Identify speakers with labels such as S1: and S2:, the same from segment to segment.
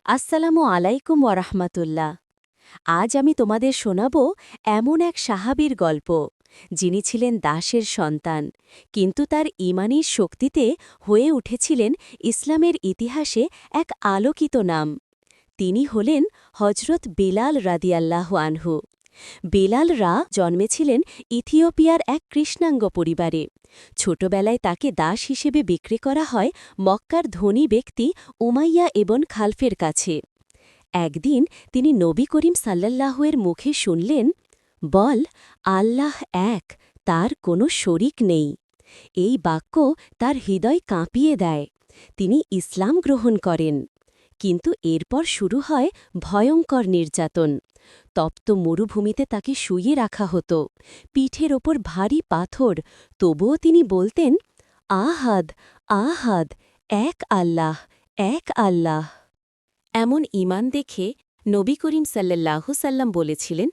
S1: আসসালামু আলাইকুম ওয়ারাহমাতুল্লাহ। আজ আমি তোমাদের শোনাব এমন এক সাহাবীর গল্প, যিনি ছিলেন দাসের সন্তান, কিন্তু তার ঈমানীর শক্তিতে হয়ে উঠেছিলেন ইসলামের ইতিহাসে এক আলোকিত নাম। তিনি হলেন হজরত বিলাল রাদিয়াল্লাহু আনহু। বিলাল জন্মেছিলেন ইথিওপিয়ার এক কৃষ্ণাঙ্গ পরিবারে। ছোটবেলায় তাকে দাস হিসেবে বিক্রি করা হয় মক্কার ধনী ব্যক্তি উমাইয়া এবং খালফের কাছে। একদিন তিনি নবী করিম সাল্লাল্লাহুয়ের মুখে শুনলেন, বল, আল্লাহ এক, তার কোনো শরিক নেই। এই বাক্য তার হৃদয় কাঁপিয়ে দেয়। তিনি ইসলাম গ্রহণ করেন। কিন্তু এরপর শুরু হয় ভয়ঙ্কর নির্যাতন। তপ্ত মরুভূমিতে তাকে শুইয়ে রাখা হতো, পিঠের ওপর ভারী পাথর, তবুও তিনি বলতেন, আহাদ, আহাদ, এক আল্লাহ, এক আল্লাহ। এমন ঈমান দেখে নবী করিম সাল্লাল্লাহু সাল্লাম বলেছিলেন,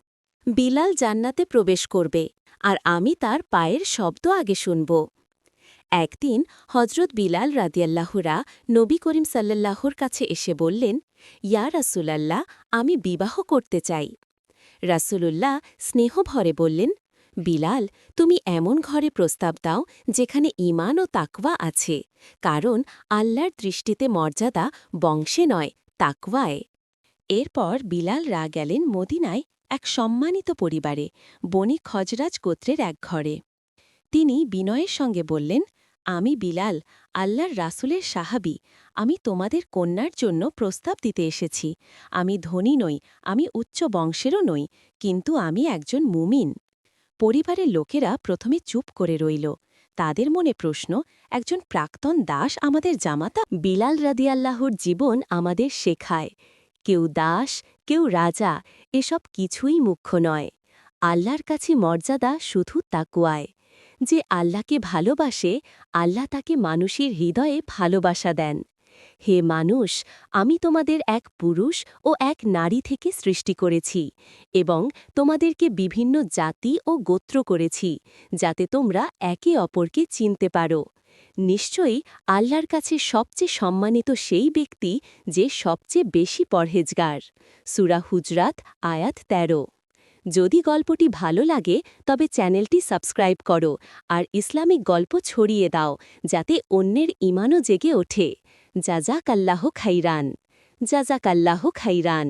S1: বিলাল জান্নাতে প্রবেশ করবে, আর আমি তার পায়ের শব্দ আগে শুনব। একদিন হজরত বিলাল রাদিয়াল্লাহুরা নবী করিম সাল্লাল্লাহুর কাছে এসে বললেন, ইয়া রাসূলাল্লাহ, আমি বিবাহ করতে চাই। রাসূলুল্লাহ স্নেহভরে বললেন, বিলাল, তুমি এমন ঘরে প্রস্তাব দাও যেখানে ঈমান ও তাকওয়া আছে, কারণ আল্লাহর দৃষ্টিতে মর্যাদা বংশে নয়, তাকওয়ায়। এরপর বিলাল গেলেন মদিনায় এক সম্মানিত পরিবারে, বনি খজরাজ গোত্রের এক ঘরে। তিনি বিনয়ের সঙ্গে বললেন, আমি বিলাল, আল্লাহর রাসূলের সাহাবী, আমি তোমাদের কন্যার জন্য প্রস্তাব দিতে এসেছি। আমি ধনী নই, আমি উচ্চ বংশেরও নই, কিন্তু আমি একজন মুমিন। পরিবারের লোকেরা প্রথমে চুপ করে রইল। তাদের মনে প্রশ্ন, একজন প্রাক্তন দাস আমাদের জামাতা? বিলাল রাদিয়াল্লাহুর জীবন আমাদের শেখায়, কেউ দাস, কেউ রাজা, এসব কিছুই মুখ্য নয়। আল্লাহর কাছে মর্যাদা শুধু তাকওয়ায়। যে আল্লাহকে ভালোবাসে, আল্লাহ তাকে মানুষের হৃদয়ে ভালোবাসা দেন। হে মানুষ, আমি তোমাদের এক পুরুষ ও এক নারী থেকে সৃষ্টি করেছি, এবং তোমাদেরকে বিভিন্ন জাতি ও গোত্র করেছি, যাতে তোমরা একে অপরকে চিনতে পারো। নিশ্চয়ই আল্লাহর কাছে সবচেয়ে সম্মানিত সেই ব্যক্তি যে সবচেয়ে বেশি পরহেজগার। সূরা হুজরাত, আয়াত ১৩। যদি গল্পটি ভালো লাগে তবে চ্যানেলটি সাবস্ক্রাইব করো আর ইসলামিক গল্প ছড়িয়ে দাও, যাতে অন্যের ঈমানও জেগে ওঠে। জাযাকাল্লাহু খাইরান। জাযাকাল্লাহু খাইরান।